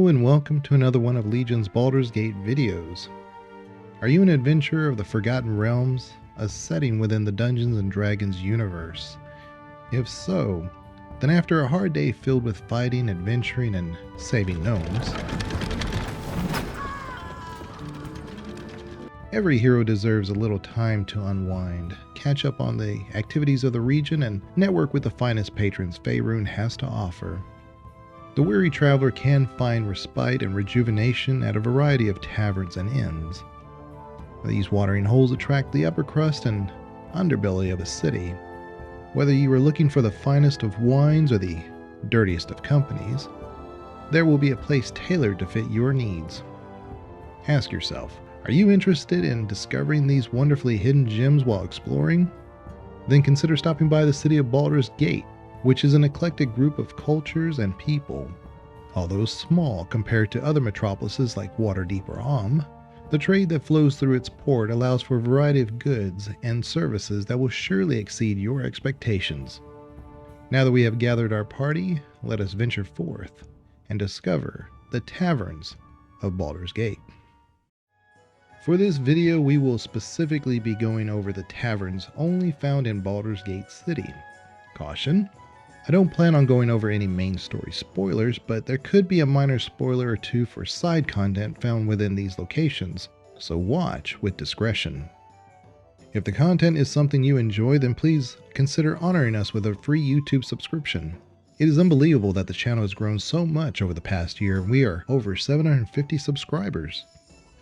Hello and welcome to another one of Legion's Baldur's Gate videos. Are you an adventurer of the Forgotten Realms, a setting within the Dungeons & Dragons universe? If so, then after a hard day filled with fighting, adventuring, and saving gnomes, every hero deserves a little time to unwind, catch up on the activities of the region, and network with the finest patrons Faerun has to offer. The weary traveler can find respite and rejuvenation at a variety of taverns and inns. These watering holes attract the upper crust and underbelly of a city. Whether you are looking for the finest of wines or the dirtiest of companies, there will be a place tailored to fit your needs. Ask yourself, are you interested in discovering these wonderfully hidden gems while exploring? Then consider stopping by the city of Baldur's Gate, which is an eclectic group of cultures and people. Although small compared to other metropolises like Waterdeep or Amn, the trade that flows through its port allows for a variety of goods and services that will surely exceed your expectations. Now that we have gathered our party, let us venture forth and discover the taverns of Baldur's Gate. For this video, we will specifically be going over the taverns only found in Baldur's Gate City. Caution: I don't plan on going over any main story spoilers, but there could be a minor spoiler or two for side content found within these locations, so watch with discretion. If the content is something you enjoy, then please consider honoring us with a free YouTube subscription. It is unbelievable that the channel has grown so much over the past year, and we are over 750 subscribers.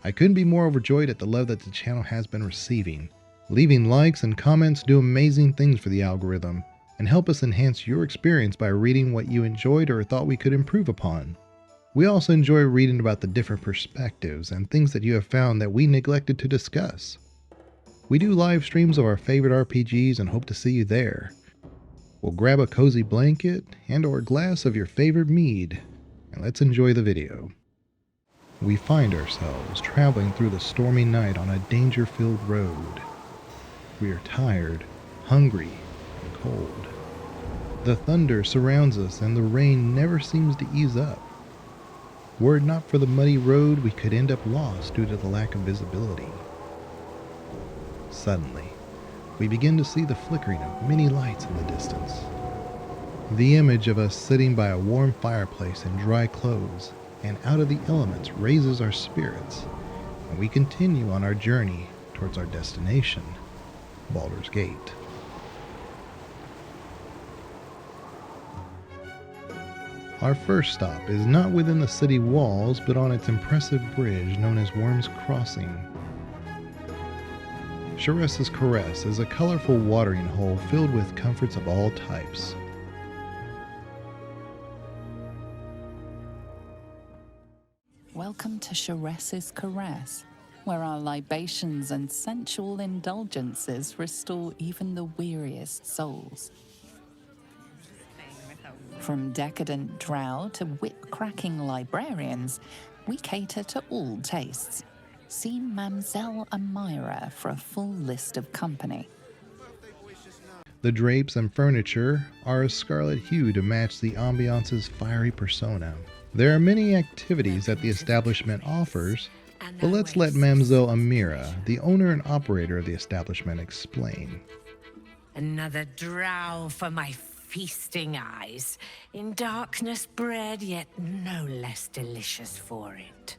I couldn't be more overjoyed at the love that the channel has been receiving. Leaving likes and comments do amazing things for the algorithm, and help us enhance your experience by reading what you enjoyed or thought we could improve upon. We also enjoy reading about the different perspectives and things that you have found that we neglected to discuss. We do live streams of our favorite RPGs and hope to see you there. We'll grab a cozy blanket and or a glass of your favorite mead, and let's enjoy the video. We find ourselves traveling through the stormy night on a danger-filled road. We are tired, hungry, and cold. The thunder surrounds us and the rain never seems to ease up. Were it not for the muddy road, we could end up lost due to the lack of visibility. Suddenly, we begin to see the flickering of many lights in the distance. The image of us sitting by a warm fireplace in dry clothes and out of the elements raises our spirits, and we continue on our journey towards our destination, Baldur's Gate. Our first stop is not within the city walls, but on its impressive bridge known as Worm's Crossing. Sharessa's Caress is a colorful watering hole filled with comforts of all types. Welcome to Sharessa's Caress, where our libations and sensual indulgences restore even the weariest souls. From decadent drow to whip-cracking librarians, we cater to all tastes. See Mamselle Amira for a full list of company. The drapes and furniture are a scarlet hue to match the ambiance's fiery persona. There are many activities that the establishment offers, but let's let Mamselle Amira, the owner and operator of the establishment, explain. Another drow for my feasting eyes, in darkness bred, yet no less delicious for it.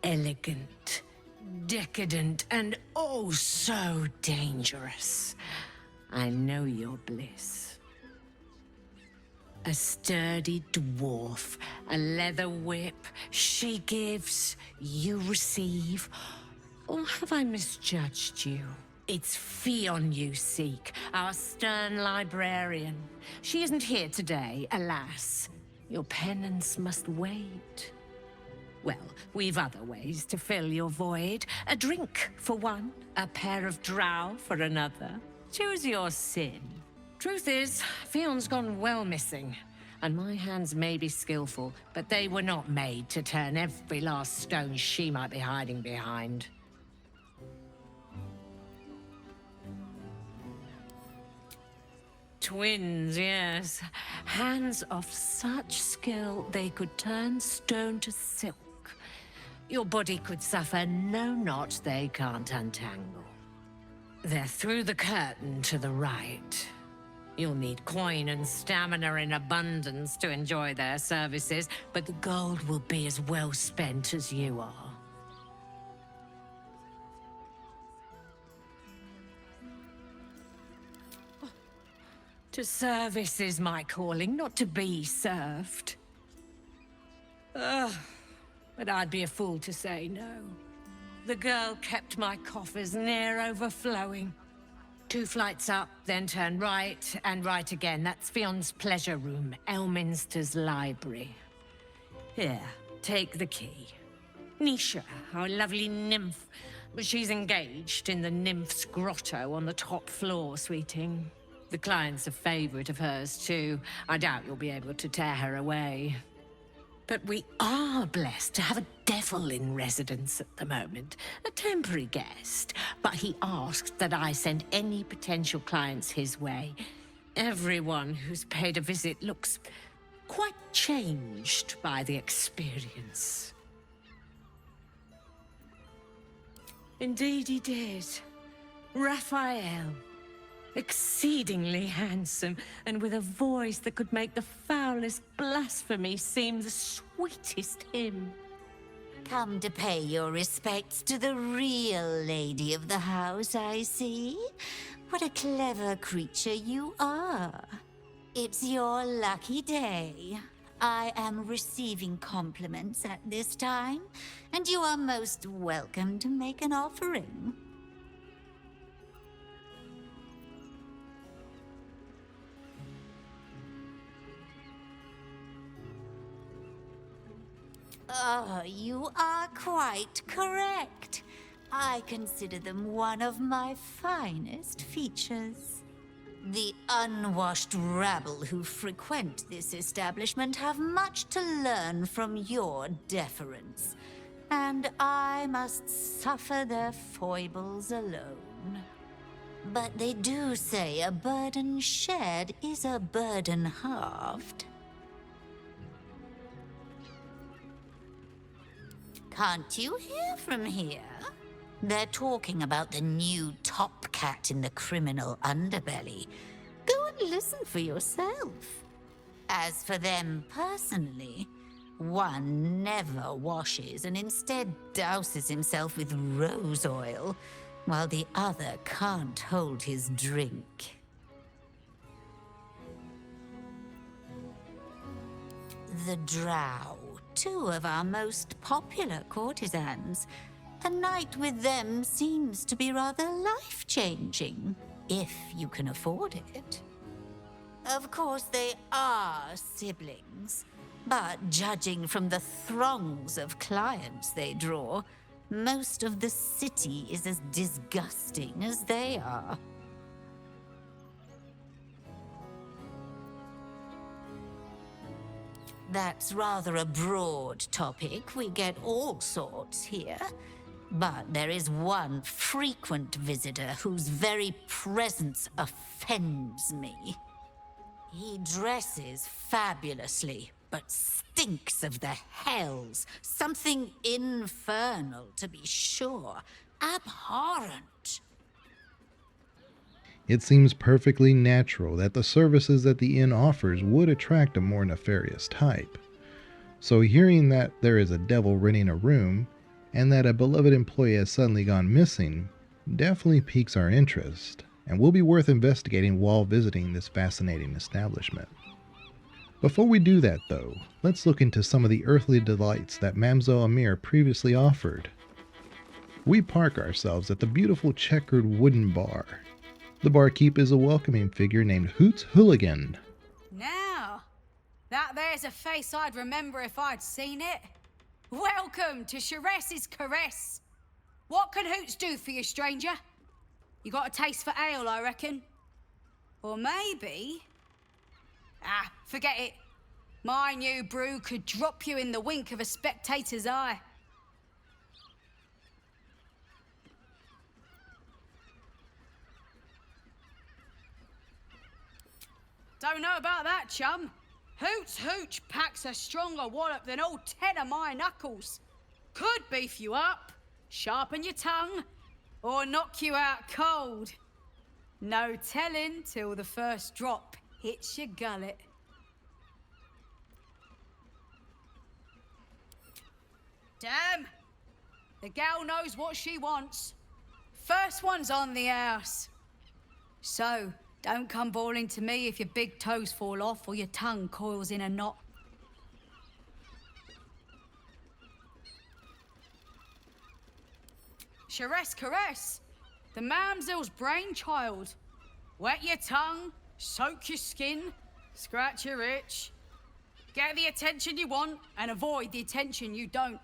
Elegant, decadent, and oh so dangerous. I know your bliss. A sturdy dwarf, a leather whip, she gives, you receive. Or have I misjudged you? It's Fionn you seek, our stern librarian. She isn't here today, alas. Your penance must wait. Well, we've other ways to fill your void. A drink for one, a pair of drow for another. Choose your sin. Truth is, Fionn's gone well missing, and my hands may be skillful, but they were not made to turn every last stone she might be hiding behind. twins, yes. Hands of such skill they could turn stone to silk. Your body could suffer no knot they can't untangle. They're through the curtain to the right. You'll need coin and stamina in abundance to enjoy their services, but the gold will be as well spent as you are. To service is my calling, not to be served. Ugh, but I'd be a fool to say no. The girl kept my coffers near overflowing. 2 flights up, then turn right, and right again. That's Fion's pleasure room, Elminster's library. Here, take the key. Nisha, our lovely nymph, but she's engaged in the nymph's grotto on the top floor, sweeting. The client's a favorite of hers, too. I doubt you'll be able to tear her away. But we are blessed to have a devil in residence at the moment. A temporary guest. But he asked that I send any potential clients his way. Everyone who's paid a visit looks quite changed by the experience. Indeed he did. Raphael. Exceedingly handsome, and with a voice that could make the foulest blasphemy seem the sweetest hymn. Come to pay your respects to the real lady of the house, I see. What a clever creature you are. It's your lucky day. I am receiving compliments at this time, and you are most welcome to make an offering. Oh, you are quite correct. I consider them one of my finest features. The unwashed rabble who frequent this establishment have much to learn from your deference, and I must suffer their foibles alone. But they do say a burden shared is a burden halved. Can't you hear from here? They're talking about the new top cat in the criminal underbelly. Go and listen for yourself. As for them personally, one never washes and instead douses himself with rose oil, while the other can't hold his drink. The Drow. 2 of our most popular courtesans. A night with them seems to be rather life-changing, if you can afford it. Of course, they are siblings, but judging from the throngs of clients they draw, most of the city is as disgusting as they are. That's rather a broad topic. We get all sorts here. But there is one frequent visitor whose very presence offends me. He dresses fabulously, but stinks of the hells. Something infernal, to be sure. Abhorrent. It seems perfectly natural that the services that the inn offers would attract a more nefarious type. So hearing that there is a devil renting a room, and that a beloved employee has suddenly gone missing, definitely piques our interest, and will be worth investigating while visiting this fascinating establishment. Before we do that though, let's look into some of the earthly delights that Mamselle Amir previously offered. We park ourselves at the beautiful checkered wooden bar. The barkeep is a welcoming figure named Hoots Hooligan. Now, that there's a face I'd remember if I'd seen it. Welcome to Sharess's Caress. What can Hoots do for you, stranger? You got a taste for ale, I reckon? Or maybe... forget it. My new brew could drop you in the wink of a spectator's eye. Don't know about that, chum. Hoots Hooch packs a stronger wallop than all 10 of my knuckles. Could beef you up, sharpen your tongue, or knock you out cold. No telling till the first drop hits your gullet. Damn! The gal knows what she wants. First one's on the house. So, don't come bawling to me if your big toes fall off or your tongue coils in a knot. Charesse Caress, the mamsel's brainchild. Wet your tongue, soak your skin, scratch your itch. Get the attention you want and avoid the attention you don't.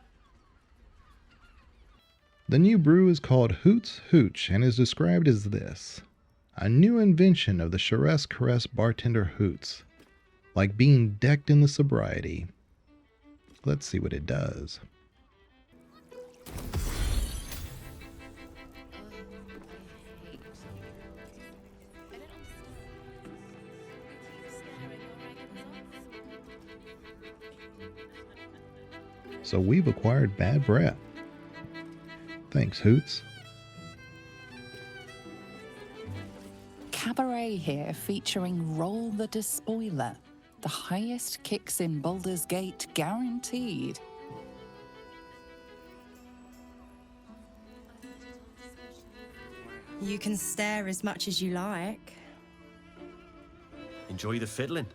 The new brew is called Hoots Hooch and is described as this: a new invention of the Charesse Caress bartender Hoots. Like being decked in the sobriety. Let's see what it does. So we've acquired bad breath. Thanks, Hoots. Cabaret here featuring Roll the Despoiler. The highest kicks in Baldur's Gate guaranteed. You can stare as much as you like. Enjoy the fiddling.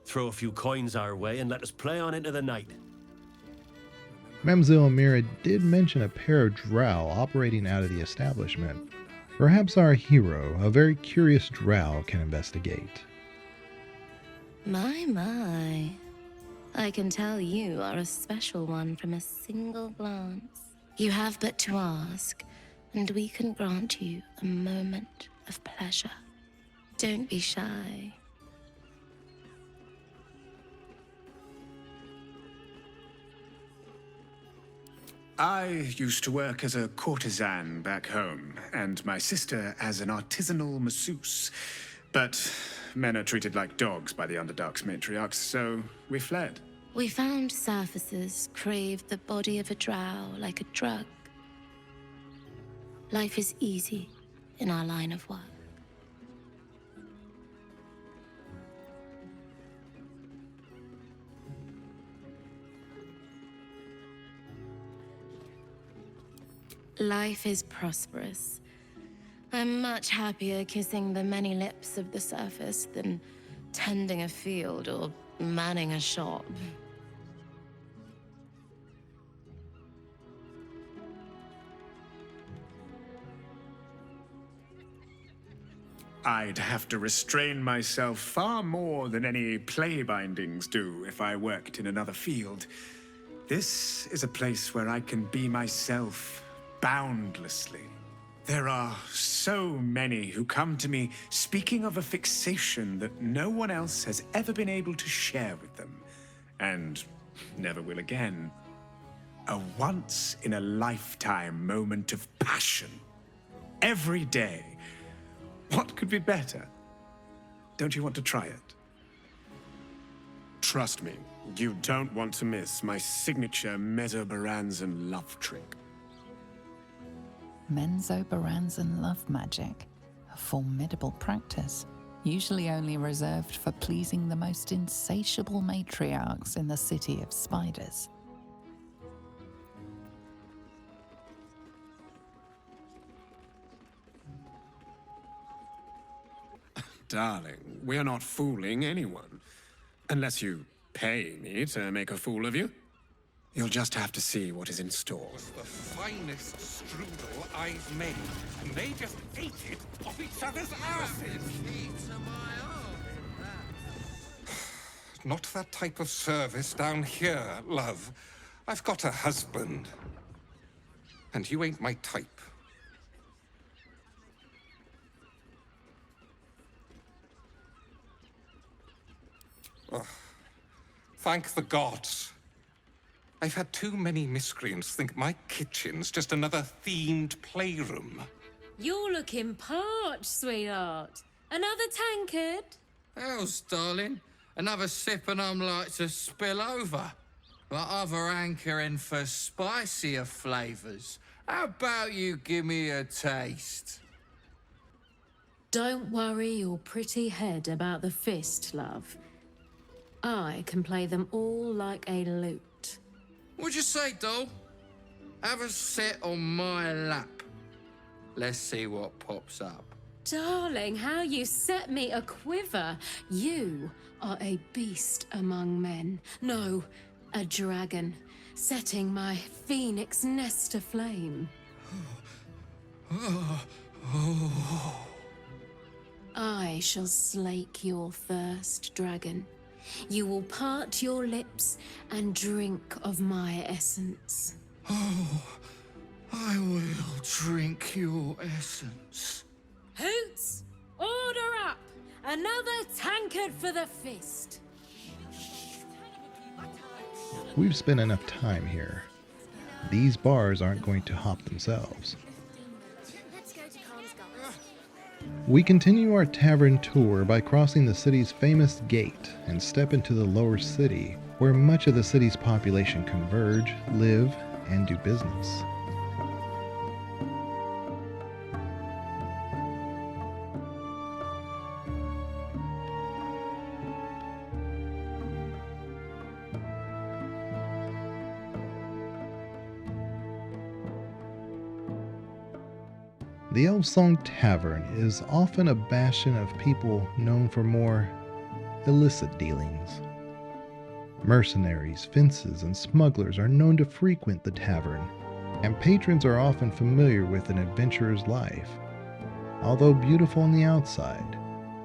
Throw a few coins our way and let us play on into the night. Mamselle Mira did mention a pair of drow operating out of the establishment. Perhaps our hero, a very curious drow, can investigate. My. I can tell you are a special one from a single glance. You have but to ask, and we can grant you a moment of pleasure. Don't be shy. I used to work as a courtesan back home, and my sister as an artisanal masseuse. But men are treated like dogs by the Underdark's matriarchs, so we fled. We found surfacers crave the body of a drow like a drug. Life is easy in our line of work. Life is prosperous. I'm much happier kissing the many lips of the surface than tending a field or manning a shop. I'd have to restrain myself far more than any play bindings do if I worked in another field. This is a place where I can be myself boundlessly. There are so many who come to me speaking of a fixation that no one else has ever been able to share with them, and never will again. A once-in-a-lifetime moment of passion. Every day. What could be better? Don't you want to try it? Trust me, you don't want to miss my signature Mesobaranzan love trick. Menzoberranzan love magic, a formidable practice, usually only reserved for pleasing the most insatiable matriarchs in the city of spiders. Darling, we're not fooling anyone. Unless you pay me to make a fool of you. You'll just have to see what is in store. Was the finest strudel I've made, and they just ate it off each other's asses. Not that type of service down here, love. I've got a husband. And you ain't my type. Oh, thank the gods. I've had too many miscreants think my kitchen's just another themed playroom. You're looking parched, sweetheart. Another tankard? Hells, darling. Another sip and I'm like to spill over. But other hankering for spicier flavours. How about you give me a taste? Don't worry your pretty head about the fist, love. I can play them all like a lute. What'd you say, doll? Have a sit on my lap. Let's see what pops up. Darling, how you set me a quiver. You are a beast among men. No, a dragon, setting my phoenix nest aflame. I shall slake your thirst, dragon. You will part your lips and drink of my essence. Oh, I will drink your essence. Hoots, order up! Another tankard for the fist. We've spent enough time here. These bars aren't going to hop themselves. We continue our tavern tour by crossing the city's famous gate and step into the lower city, where much of the city's population converge, live, and do business. The Elfsong Tavern is often a bastion of people known for more illicit dealings. Mercenaries, fences, and smugglers are known to frequent the tavern, and patrons are often familiar with an adventurer's life. Although beautiful on the outside,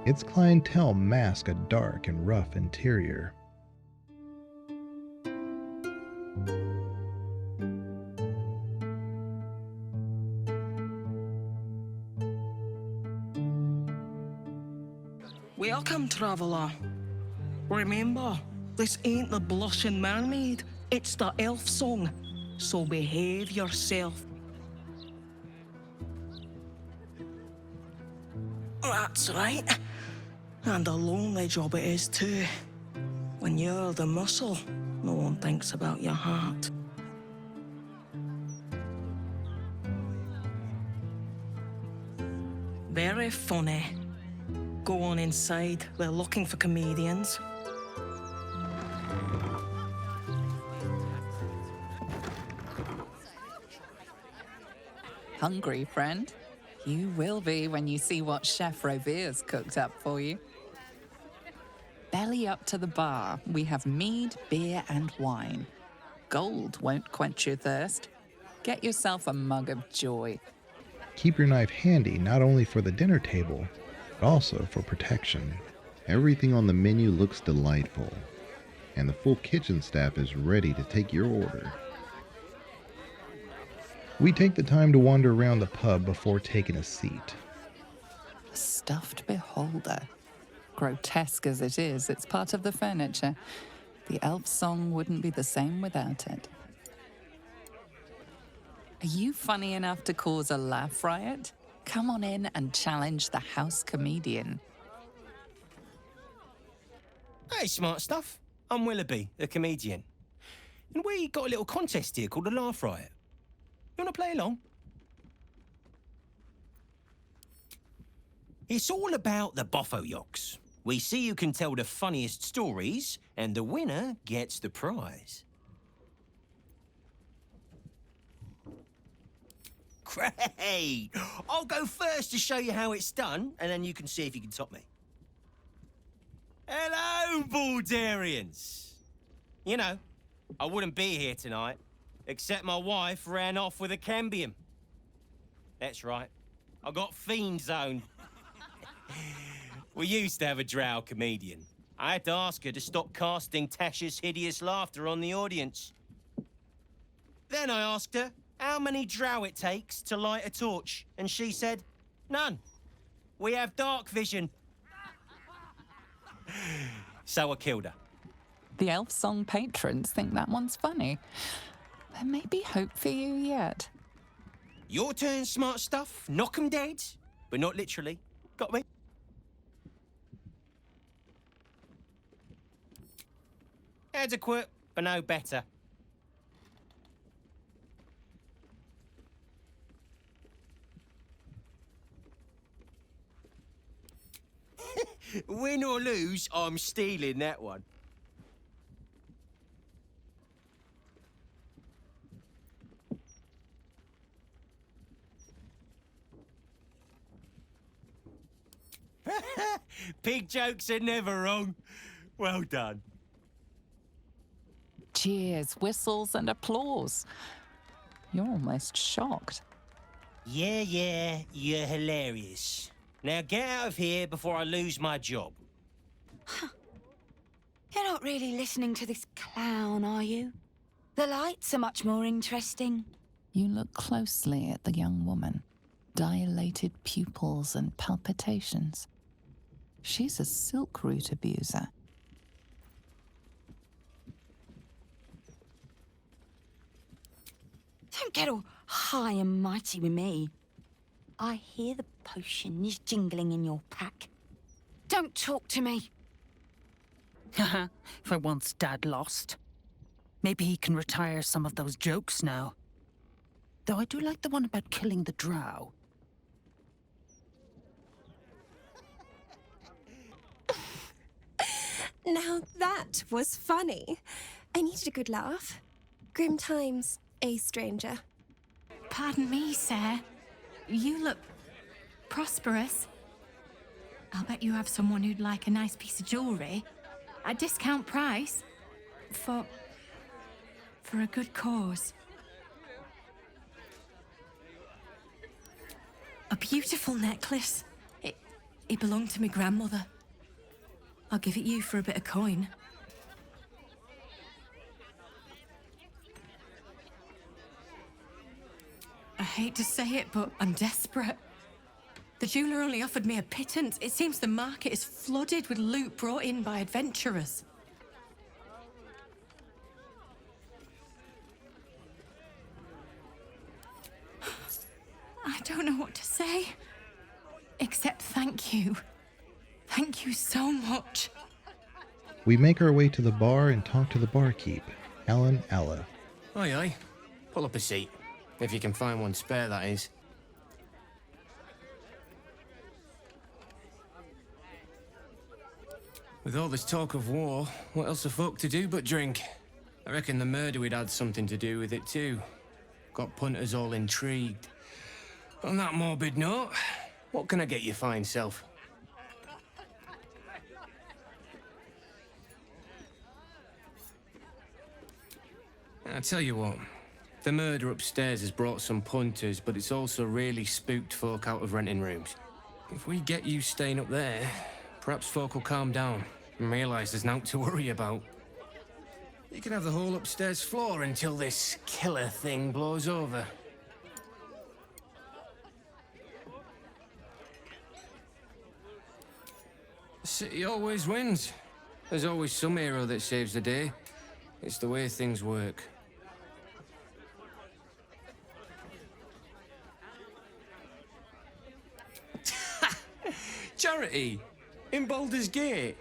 its clientele mask a dark and rough interior. Welcome, traveller. Remember, this ain't the Blushing Mermaid, it's the Elfsong, so behave yourself. That's right. And a lonely job it is too. When you're the muscle, no one thinks about your heart. Very funny. Go on inside, they're looking for comedians. Hungry, friend? You will be when you see what Chef Rovere's cooked up for you. Belly up to the bar. We have mead, beer, and wine. Gold won't quench your thirst. Get yourself a mug of joy. Keep your knife handy not only for the dinner table, but also for protection. Everything on the menu looks delightful, and the full kitchen staff is ready to take your order. We take the time to wander around the pub before taking a seat. A stuffed beholder. Grotesque as it is, it's part of the furniture. The Elfsong wouldn't be the same without it. Are you funny enough to cause a laugh riot? Come on in and challenge the house comedian. Hey, smart stuff. I'm Willoughby, the comedian. And we got a little contest here called the Laugh Riot. You want to play along? It's all about the Boffo-Yoks. We see who can tell the funniest stories, and the winner gets the prize. Great! I'll go first to show you how it's done, and then you can see if you can top me. Hello, Baldurians! You know, I wouldn't be here tonight, except my wife ran off with a cambion. That's right, I got fiend zone. We used to have a drow comedian. I had to ask her to stop casting Tasha's hideous laughter on the audience. Then I asked her how many drow it takes to light a torch, and she said, none. We have dark vision. So I killed her. The Elfsong patrons think that one's funny. There may be hope for you yet. Your turn, smart stuff. Knock 'em dead, but not literally. Got me? Adequate, but no better. Win or lose, I'm stealing that one. Pig jokes are never wrong. Well done. Cheers, whistles, and applause. You're almost shocked. Yeah, you're hilarious. Now get out of here before I lose my job. You're not really listening to this clown, are you? The lights are much more interesting. You look closely at the young woman. Dilated pupils and palpitations. She's a silk root abuser. Don't get all high and mighty with me. I hear the potions jingling in your pack. Don't talk to me. For once Dad lost. Maybe he can retire some of those jokes now. Though I do like the one about killing the drow. Now that was funny. I needed a good laugh. Grim times, stranger. Pardon me, sir. You look prosperous. I'll bet you have someone who'd like a nice piece of jewelry. At discount price. For a good cause. A beautiful necklace. It belonged to my grandmother. I'll give it you for a bit of coin. I hate to say it, but I'm desperate. The jeweler only offered me a pittance. It seems the market is flooded with loot brought in by adventurers. I don't know what to say. Except thank you. Thank you so much. We make our way to the bar and talk to the barkeep, Alan Alla. Aye. Pull up a seat. If you can find one spare, that is. With all this talk of war, what else are folk to do but drink? I reckon the murder we'd had something to do with it too. Got punters all intrigued. On that morbid note, what can I get you fine self? I tell you what, the murder upstairs has brought some punters, but it's also really spooked folk out of renting rooms. If we get you staying up there, perhaps folk will calm down and realise there's naught to worry about. You can have the whole upstairs floor until this killer thing blows over. The city always wins. There's always some hero that saves the day. It's the way things work. Charity! In Baldur's Gate!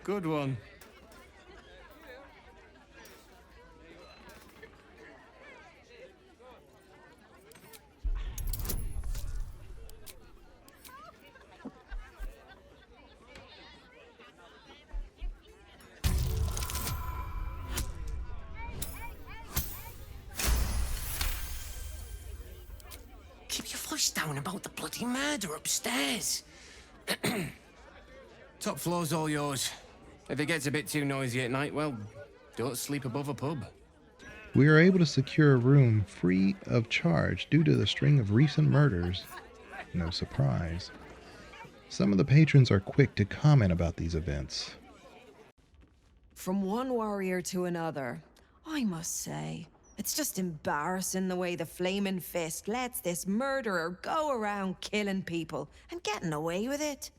Good one. Keep your voice down about the bloody murder upstairs. Top floor's all yours. If it gets a bit too noisy at night, well, don't sleep above a pub. We are able to secure a room free of charge due to the string of recent murders. No surprise. Some of the patrons are quick to comment about these events. From one warrior to another, I must say, it's just embarrassing the way the Flaming Fist lets this murderer go around killing people and getting away with it.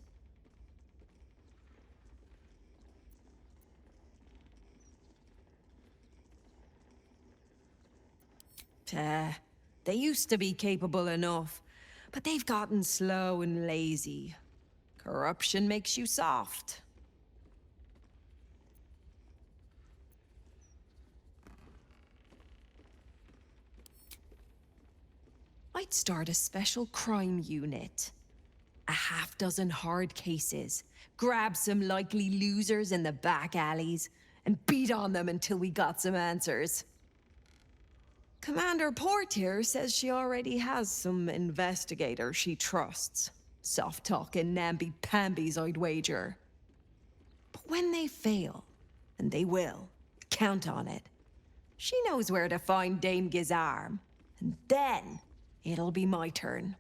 They used to be capable enough, but they've gotten slow and lazy. Corruption makes you soft. I'd start a special crime unit. A half-dozen hard cases. Grab some likely losers in the back alleys and beat on them until we got some answers. Commander Portier says she already has some investigators she trusts. Soft-talking namby-pambies, I'd wager. But when they fail, and they will, count on it, she knows where to find Dame Gizarm. And then, it'll be my turn.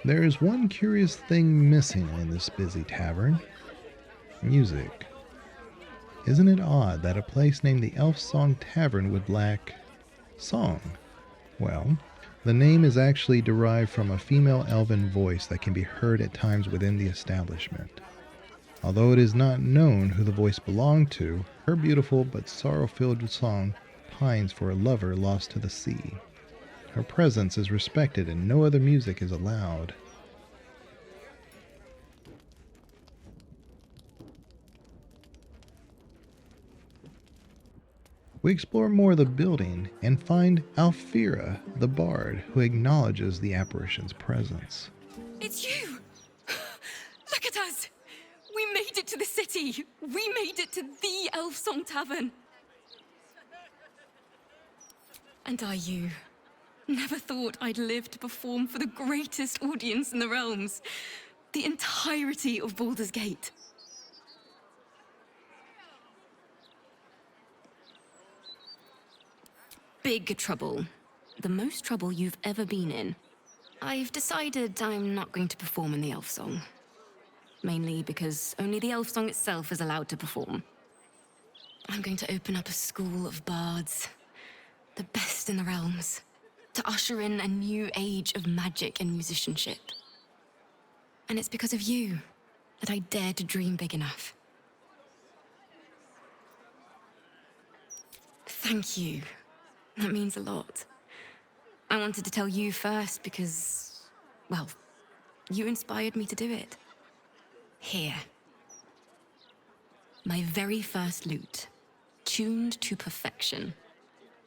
There is one curious thing missing in this busy tavern. Music. Isn't it odd that a place named the Elfsong Tavern would lack song? Well, the name is actually derived from a female elven voice that can be heard at times within the establishment. Although it is not known who the voice belonged to, her beautiful but sorrow-filled song pines for a lover lost to the sea. Her presence is respected and no other music is allowed. We explore more of the building and find Alfira, the bard, who acknowledges the apparition's presence. It's you! Look at us! We made it to the city! We made it to the Elfsong Tavern! And are you? Never thought I'd live to perform for the greatest audience in the realms. The entirety of Baldur's Gate. Big trouble. The most trouble you've ever been in. I've decided I'm not going to perform in the Elfsong. Mainly because only the Elfsong itself is allowed to perform. I'm going to open up a school of bards. The best in the realms. To usher in a new age of magic and musicianship. And it's because of you that I dare to dream big enough. Thank you. That means a lot. I wanted to tell you first because, well, you inspired me to do it. Here. My very first lute. Tuned to perfection.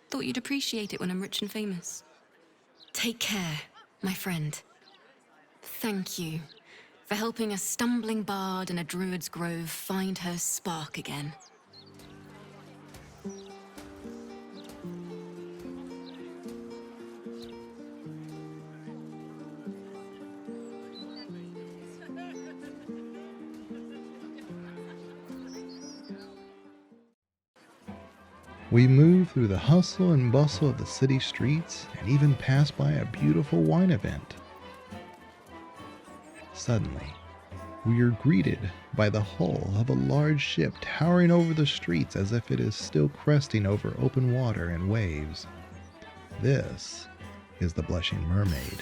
Thought you'd appreciate it when I'm rich and famous. Take care, my friend. Thank you for helping a stumbling bard in a druid's grove find her spark again. We move through the hustle and bustle of the city streets and even pass by a beautiful wine event. Suddenly, we are greeted by the hull of a large ship towering over the streets as if it is still cresting over open water and waves. This is the Blushing Mermaid.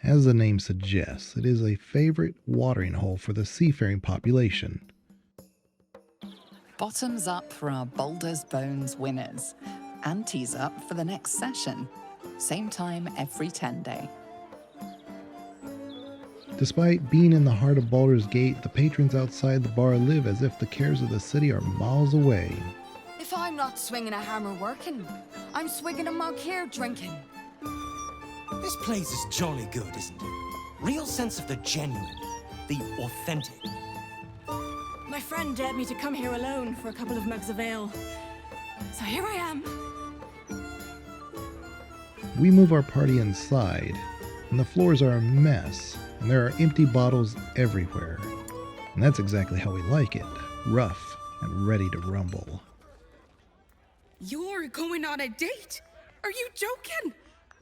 As the name suggests, it is a favorite watering hole for the seafaring population. Bottoms up for our Baldur's Bones winners. Ante's up for the next session. Same time every 10 day. Despite being in the heart of Baldur's Gate, the patrons outside the bar live as if the cares of the city are miles away. If I'm not swinging a hammer working, I'm swigging a mug here drinking. This place is jolly good, isn't it? Real sense of the genuine, the authentic. My friend dared me to come here alone for a couple of mugs of ale. So here I am. We move our party inside, and the floors are a mess, and there are empty bottles everywhere. And that's exactly how we like it, rough and ready to rumble. You're going on a date? Are you joking?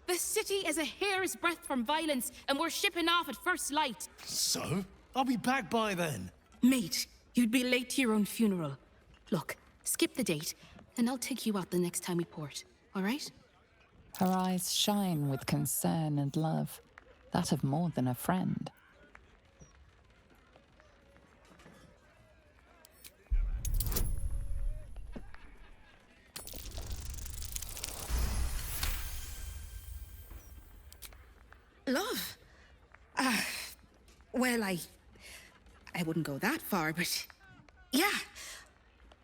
The city is a hair's breadth from violence, and we're shipping off at first light. So? I'll be back by then. Mate, you'd be late to your own funeral. Look, skip the date, and I'll take you out the next time we port, all right? Her eyes shine with concern and love, that of more than a friend. Love? Well, I wouldn't go that far, but yeah.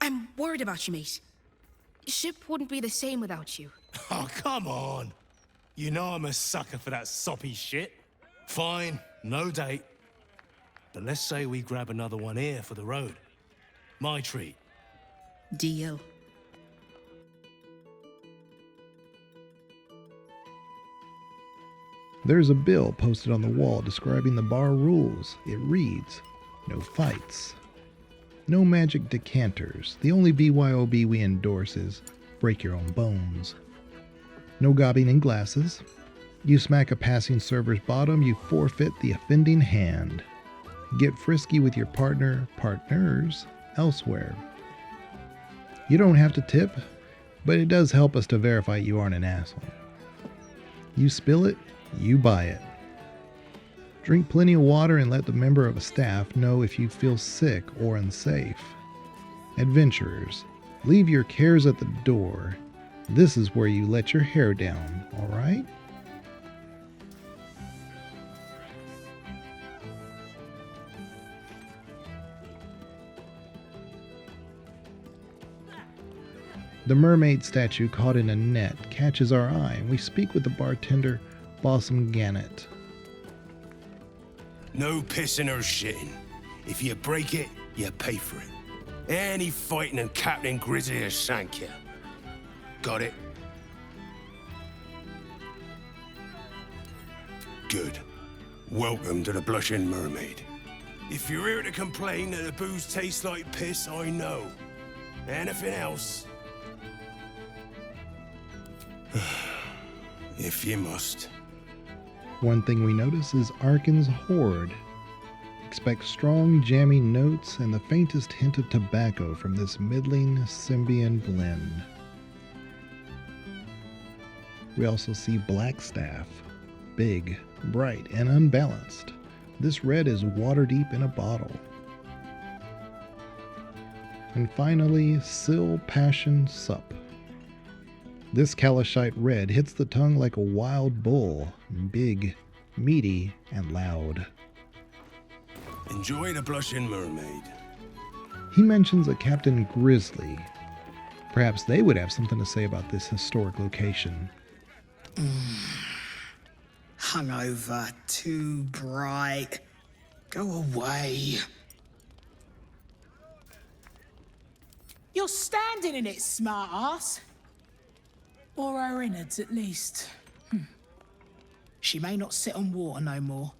I'm worried about you, mate. Ship wouldn't be the same without you. Oh, come on. You know I'm a sucker for that soppy shit. Fine, no date. But let's say we grab another one here for the road. My treat. Deal. There's a bill posted on the wall describing the bar rules. It reads, no fights. No magic decanters. The only BYOB we endorse is break your own bones. No gobbing in glasses. You smack a passing server's bottom, you forfeit the offending hand. Get frisky with your partners elsewhere. You don't have to tip, but it does help us to verify you aren't an asshole. You spill it, you buy it. Drink plenty of water and let the member of a staff know if you feel sick or unsafe. Adventurers, leave your cares at the door. This is where you let your hair down, alright? The mermaid statue caught in a net catches our eye, and we speak with the bartender, Blossom Gannet. No pissing or shitting. If you break it, you pay for it. Any fighting and Captain Grizzly will shank you. Got it? Good. Welcome to the Blushing Mermaid. If you're here to complain that the booze tastes like piss, I know. Anything else? If you must. One thing we notice is Arkin's hoard. Expect strong, jammy notes and the faintest hint of tobacco from this middling Symbian blend. We also see Blackstaff. Big, bright, and unbalanced. This red is water deep in a bottle. And finally, Sill Passion Sup. This Kalashite red hits the tongue like a wild bull, big, meaty, and loud. Enjoy the Blushing Mermaid. He mentions a Captain Grizzly. Perhaps they would have something to say about this historic location. Hungover, too bright. Go away. You're standing in it, smart ass. Or our innards, at least. She may not sit on water no more,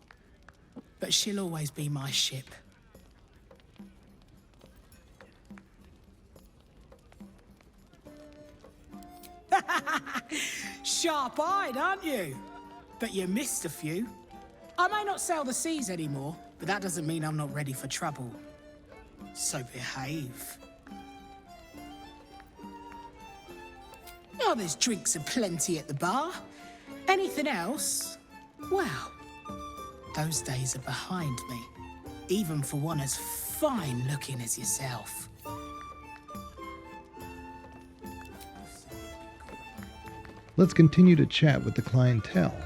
but she'll always be my ship. Sharp-eyed, aren't you? But you missed a few. I may not sail the seas anymore, but that doesn't mean I'm not ready for trouble. So behave. Oh, there's drinks aplenty at the bar. Anything else? Well, those days are behind me. Even for one as fine-looking as yourself. Let's continue to chat with the clientele.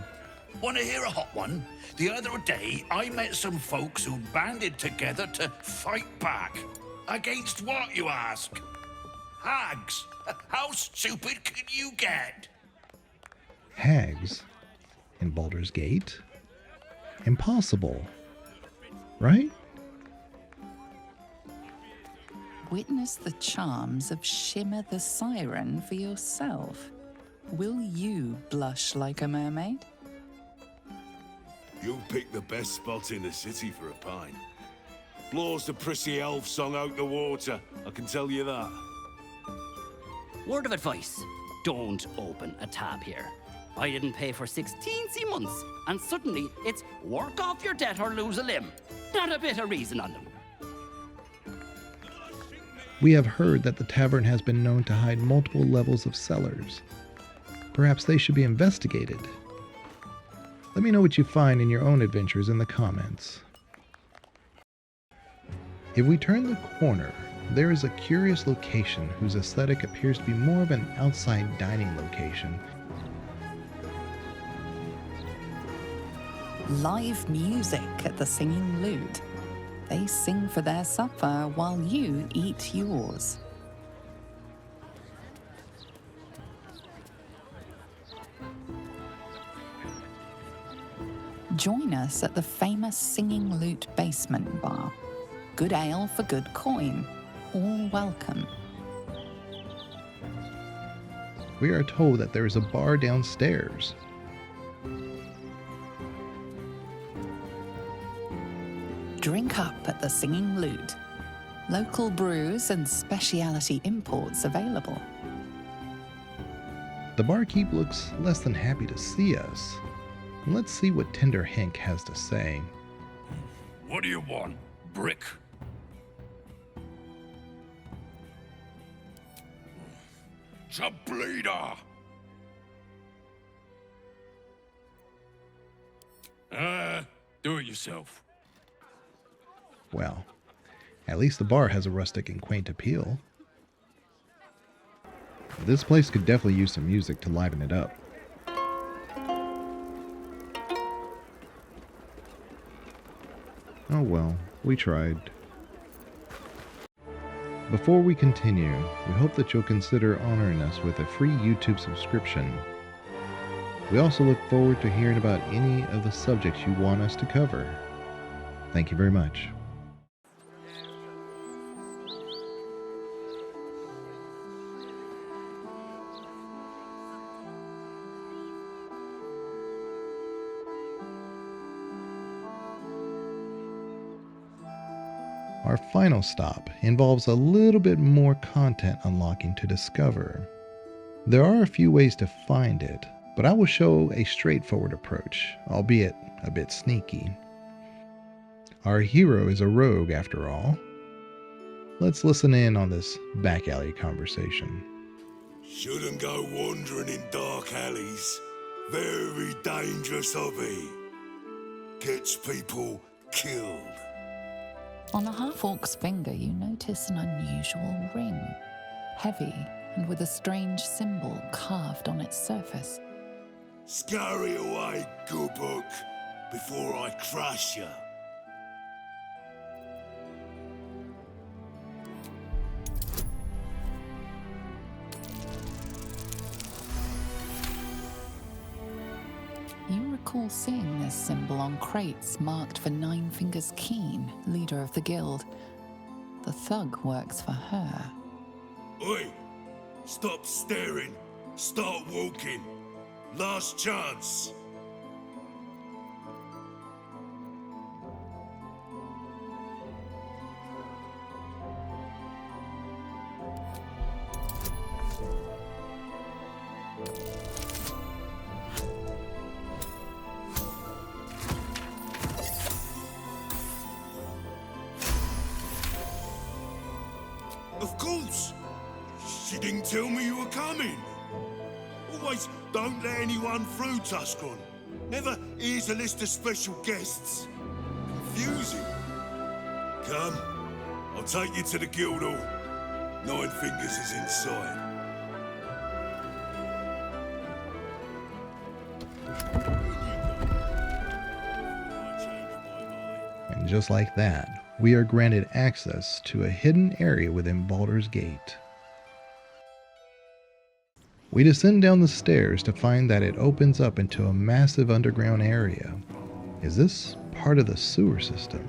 Want to hear a hot one? The other day, I met some folks who banded together to fight back. Against what, you ask? Hags. How stupid can you get? Hags? In Baldur's Gate? Impossible. Right? Witness the charms of Shimmer the Siren for yourself. Will you blush like a mermaid? You picked the best spot in the city for a pint. Blows the prissy Elfsong out the water, I can tell you that. Word of advice, don't open a tab here. I didn't pay for 16 months, and suddenly it's work off your debt or lose a limb. Not a bit of reason on them. We have heard that the tavern has been known to hide multiple levels of cellars. Perhaps they should be investigated. Let me know what you find in your own adventures in the comments. If we turn the corner, there is a curious location whose aesthetic appears to be more of an outside dining location. Live music at the Singing Lute. They sing for their supper while you eat yours. Join us at the famous Singing Lute basement bar. Good ale for good coin. All welcome. We are told that there is a bar downstairs. Drink up at the Singing Lute. Local brews and specialty imports available. The barkeep looks less than happy to see us. Let's see what Tender Hank has to say. What do you want? Brick? Bleeder! Do it yourself. Well, at least the bar has a rustic and quaint appeal. This place could definitely use some music to liven it up. Oh well, we tried. Before we continue, we hope that you'll consider honoring us with a free YouTube subscription. We also look forward to hearing about any of the subjects you want us to cover. Thank you very much. Our final stop involves a little bit more content unlocking to discover. There are a few ways to find it, but I will show a straightforward approach, albeit a bit sneaky. Our hero is a rogue after all. Let's listen in on this back alley conversation. Shouldn't go wandering in dark alleys. Very dangerous hobby. Gets people killed. On the half-orc's finger, you notice an unusual ring. Heavy and with a strange symbol carved on its surface. Scurry away, good book, before I crush you. You recall seeing this symbol on crates marked for Nine Fingers Keen, leader of the guild. The thug works for her. Oi! Stop staring. Start walking. Last chance. Of course! She didn't tell me you were coming. Always don't let anyone through, Tuscaron. Never here's a list of special guests. Confusing. Come, I'll take you to the Guildhall. Nine Fingers is inside. And just like that, we are granted access to a hidden area within Baldur's Gate. We descend down the stairs to find that it opens up into a massive underground area. Is this part of the sewer system?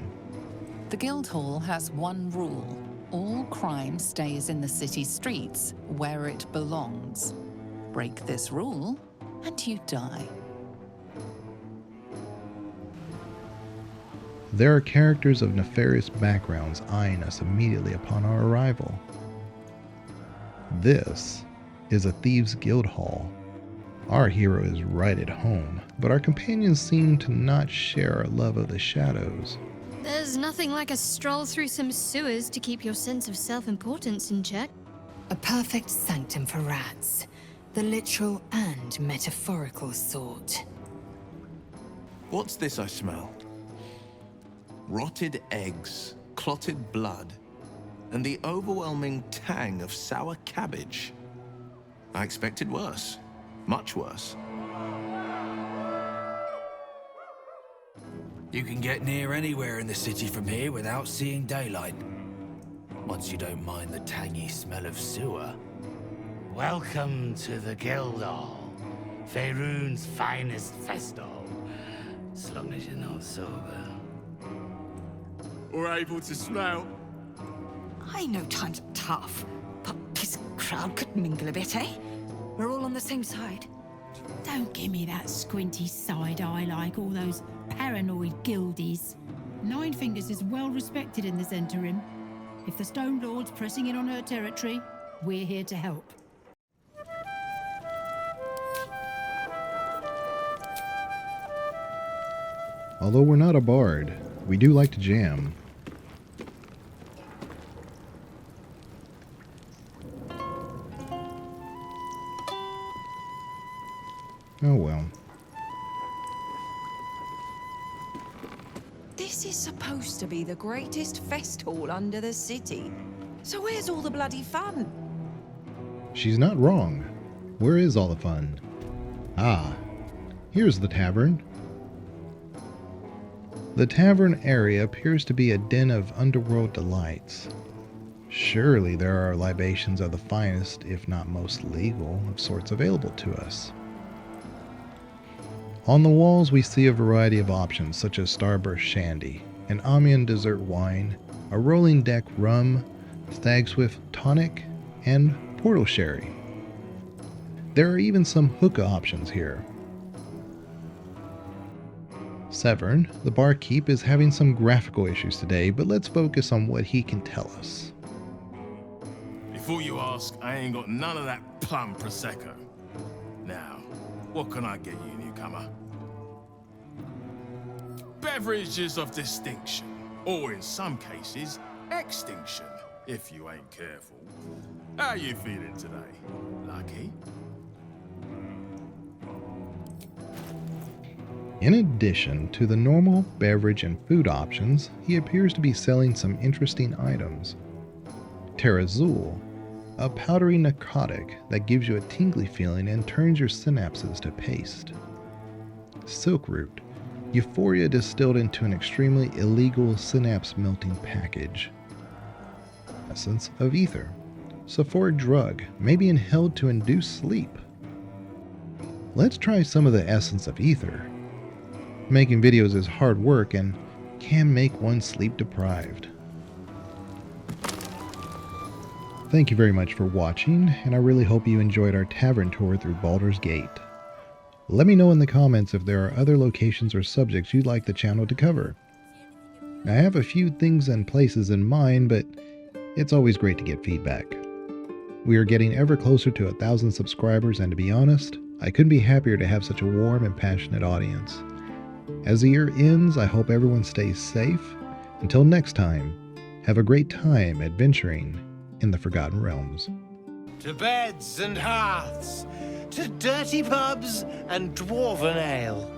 The Guildhall has one rule. All crime stays in the city streets, where it belongs. Break this rule, and you die. There are characters of nefarious backgrounds eyeing us immediately upon our arrival. This is a Thieves Guildhall. Our hero is right at home, but our companions seem to not share our love of the shadows. There's nothing like a stroll through some sewers to keep your sense of self-importance in check. A perfect sanctum for rats. The literal and metaphorical sort. What's this I smell? Rotted eggs, clotted blood, and the overwhelming tang of sour cabbage. I expected worse. Much worse. You can get near anywhere in the city from here without seeing daylight. Once you don't mind the tangy smell of sewer. Welcome to the Guildhall, Faerun's finest festo. as long as you're not sober. Or able to smell. I know times are tough, but this crowd could mingle a bit, eh? We're all on the same side. Don't give me that squinty side eye like all those paranoid guildies. Nine Fingers is well respected in the Zentarim. If the Stone Lord's pressing in on her territory, we're here to help. Although we're not a bard, we do like to jam. Oh well. This is supposed to be the greatest fest hall under the city. So where's all the bloody fun? She's not wrong. Where is all the fun? Ah, here's the tavern. The tavern area appears to be a den of underworld delights. Surely there are libations of the finest, if not most legal, of sorts available to us. On the walls we see a variety of options such as Starburst Shandy, an Amiens dessert wine, a Rolling Deck rum, Stag Swift tonic, and Portal Sherry. There are even some hookah options here. Severn, the barkeep, is having some graphical issues today, but let's focus on what he can tell us. Before you ask, I ain't got none of that plum Prosecco. Now, what can I get you, newcomer? Beverages of distinction, or in some cases, extinction, if you ain't careful. How you feeling today? Lucky? In addition to the normal beverage and food options, he appears to be selling some interesting items. Terrazul, a powdery narcotic that gives you a tingly feeling and turns your synapses to paste. Silk Root, euphoria distilled into an extremely illegal synapse-melting package. Essence of Ether, sulfuric drug, may be inhaled to induce sleep. Let's try some of the Essence of Ether. Making videos is hard work and can make one sleep deprived. Thank you very much for watching, and I really hope you enjoyed our tavern tour through Baldur's Gate. Let me know in the comments if there are other locations or subjects you'd like the channel to cover. I have a few things and places in mind, but it's always great to get feedback. We are getting ever closer to 1,000 subscribers, and to be honest, I couldn't be happier to have such a warm and passionate audience. As the year ends, I hope everyone stays safe. Until next time, have a great time adventuring in the Forgotten Realms. To beds and hearths, to dirty pubs and dwarven ale.